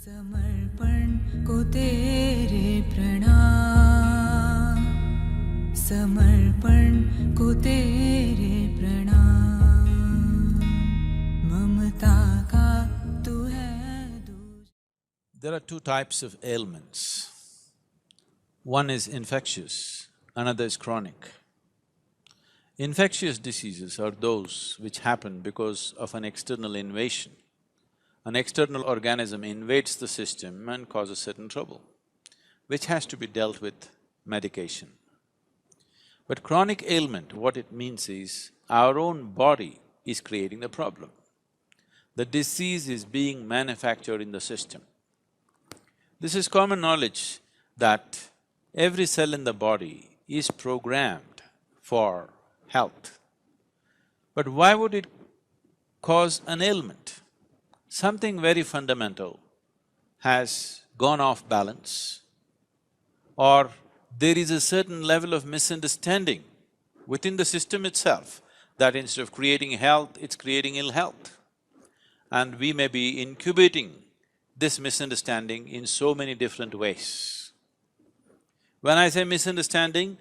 समर्पण को तेरे प्रणाम, समर्पण को तेरे प्रणाम, ममता का तू है Dooj. There are two types of ailments. One is infectious, another is chronic. Infectious diseases are those which happen because of an external invasion. An external organism invades the system and causes certain trouble, which has to be dealt with medication. But chronic ailment, what it means is, our own body is creating the problem. The disease is being manufactured in the system. This is common knowledge that every cell in the body is programmed for health. But why would it cause an ailment? Something very fundamental has gone off balance, or there is a certain level of misunderstanding within the system itself that instead of creating health, it's creating ill health. And we may be incubating this misunderstanding in so many different ways. When I say misunderstanding,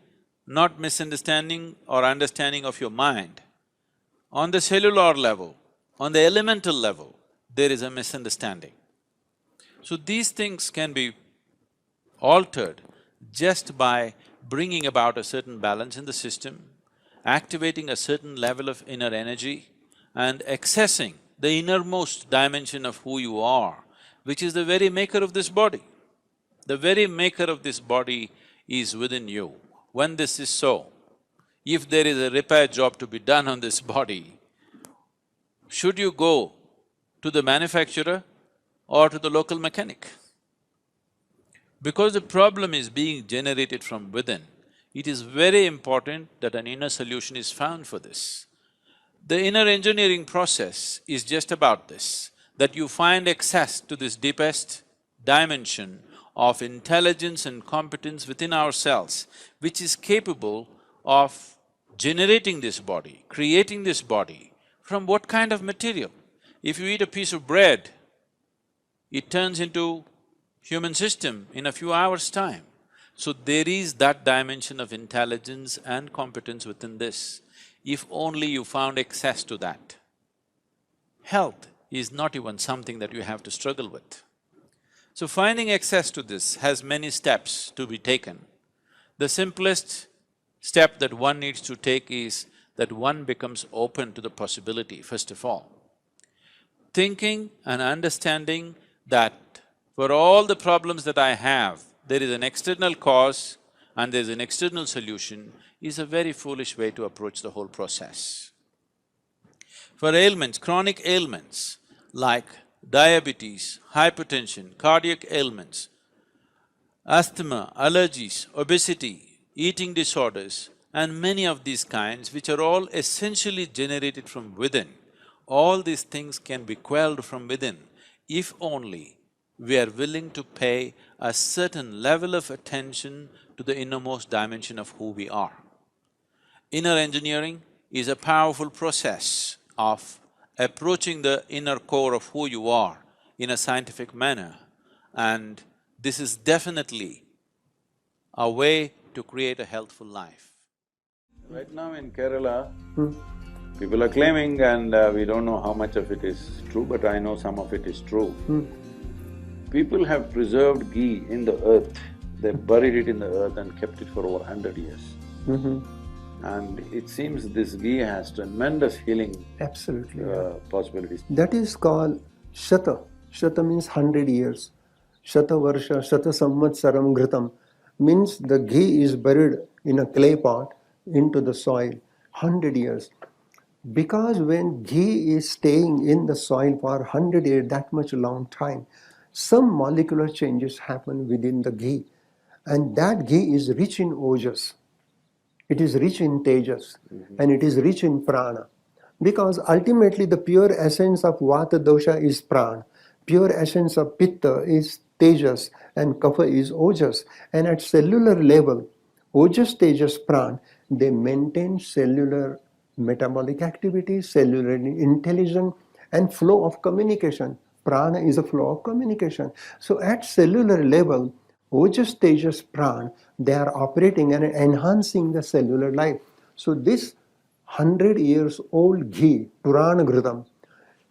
not misunderstanding or understanding of your mind. On the cellular level, on the elemental level, there is a misunderstanding. So these things can be altered just by bringing about a certain balance in the system, activating a certain level of inner energy and accessing the innermost dimension of who you are, which is the very maker of this body. The very maker of this body is within you. When this is so, if there is a repair job to be done on this body, should you go to the manufacturer or to the local mechanic? Because the problem is being generated from within, it is very important that an inner solution is found for this. The inner engineering process is just about this, that you find access to this deepest dimension of intelligence and competence within ourselves, which is capable of generating this body, creating this body from what kind of material? If you eat a piece of bread, it turns into human system in a few hours' time. So there is that dimension of intelligence and competence within this, if only you found access to that. Health is not even something that you have to struggle with. So finding access to this has many steps to be taken. The simplest step that one needs to take is that one becomes open to the possibility, first of all. Thinking and understanding that for all the problems that I have, there is an external cause and there is an external solution is a very foolish way to approach the whole process. For ailments, chronic ailments like diabetes, hypertension, cardiac ailments, asthma, allergies, obesity, eating disorders, and many of these kinds which are all essentially generated from within, all these things can be quelled from within if only we are willing to pay a certain level of attention to the innermost dimension of who we are. Inner engineering is a powerful process of approaching the inner core of who you are in a scientific manner, and this is definitely a way to create a healthful life. Right now in Kerala, people are claiming, and we don't know how much of it is true, but I know some of it is true. People have preserved ghee in the earth, they buried it in the earth and kept it for over 100 years. And it seems this ghee has tremendous healing Absolutely. Possibilities. That is called Shata. Shata means 100 years. Shata Varsha, Shata Samvatsaram Ghritam means the ghee is buried in a clay pot into the soil, 100 years. Because when ghee is staying in the soil for 100 years, that much long time, some molecular changes happen within the ghee, and that ghee is rich in ojas. It is rich in tejas, and it is rich in prana. Because ultimately the pure essence of vata dosha is prana, pure essence of pitta is tejas, and kapha is ojas. And at cellular level, ojas, tejas, prana, they maintain cellular metabolic activity, cellular intelligence, and flow of communication. Prana is a flow of communication. So at cellular level, Ojas, Tejas, Pran, they are operating and enhancing the cellular life. So this 100 years old ghee, Purana Ghritam,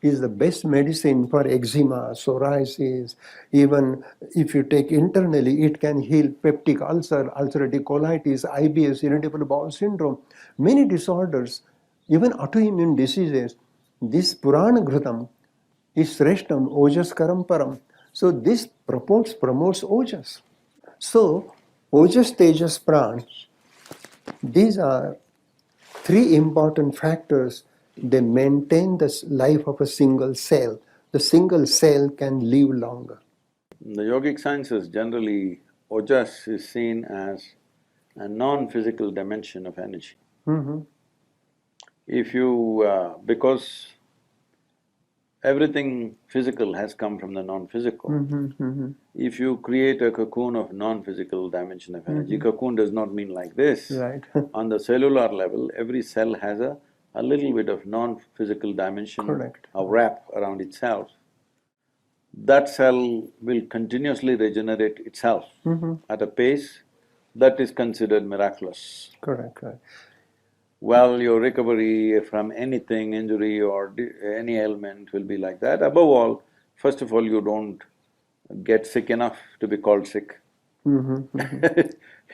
is the best medicine for eczema, psoriasis. Even if you take internally, it can heal peptic ulcer, ulcerative colitis, IBS, irritable bowel syndrome, many disorders, even autoimmune diseases. This Purana Ghritam is Sreshtam, Ojas Karam Param. So this promotes Ojas. So Ojas, Tejas, Pran, these are three important factors. They maintain the life of a single cell. The single cell can live longer. In the yogic sciences, generally, ojas is seen as a non-physical dimension of energy. If you… because everything physical has come from the non-physical. If you create a cocoon of non-physical dimension of energy, cocoon does not mean like this. Right. On the cellular level, every cell has a little bit of non-physical dimension, Correct. a wrap around itself. That cell will continuously regenerate itself at a pace that is considered miraculous. Correct. Well, your recovery from anything, injury or any ailment will be like that. Above all, first of all, you don't get sick enough to be called sick.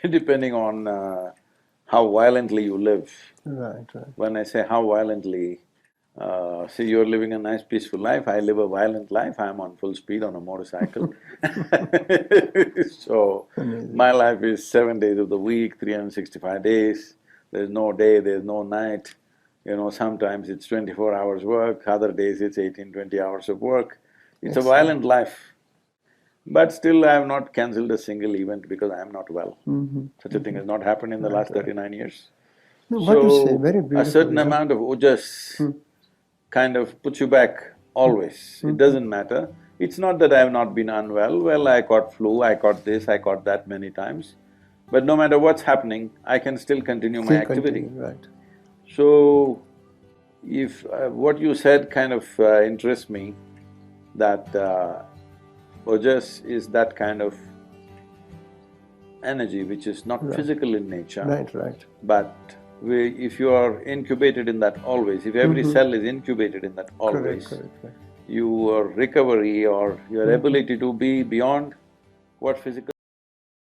Depending on how violently you live. Right. When I say how violently, see, you're living a nice peaceful life, I live a violent life, I'm on full speed on a motorcycle. So, Amazing. my life is 7 days of the week, 365 days. There's no day, there's no night. You know, sometimes it's 24 hours work, other days it's 18, 20 hours of work. It's a violent life. But still I have not cancelled a single event because I am not well. Such a thing has not happened in the last 39 years. No, what you say, very So, beautiful. a certain amount of ojas kind of puts you back always. It doesn't matter. It's not that I have not been unwell, well, I caught flu, I caught this, I caught that many times. But no matter what's happening, I can still continue my activity. Right. So, if what you said kind of interests me, that ojas is that kind of energy which is not physical in nature. Right. But if you are incubated in that always, if every cell is incubated in that always, Correct. your recovery or your ability to be beyond what physical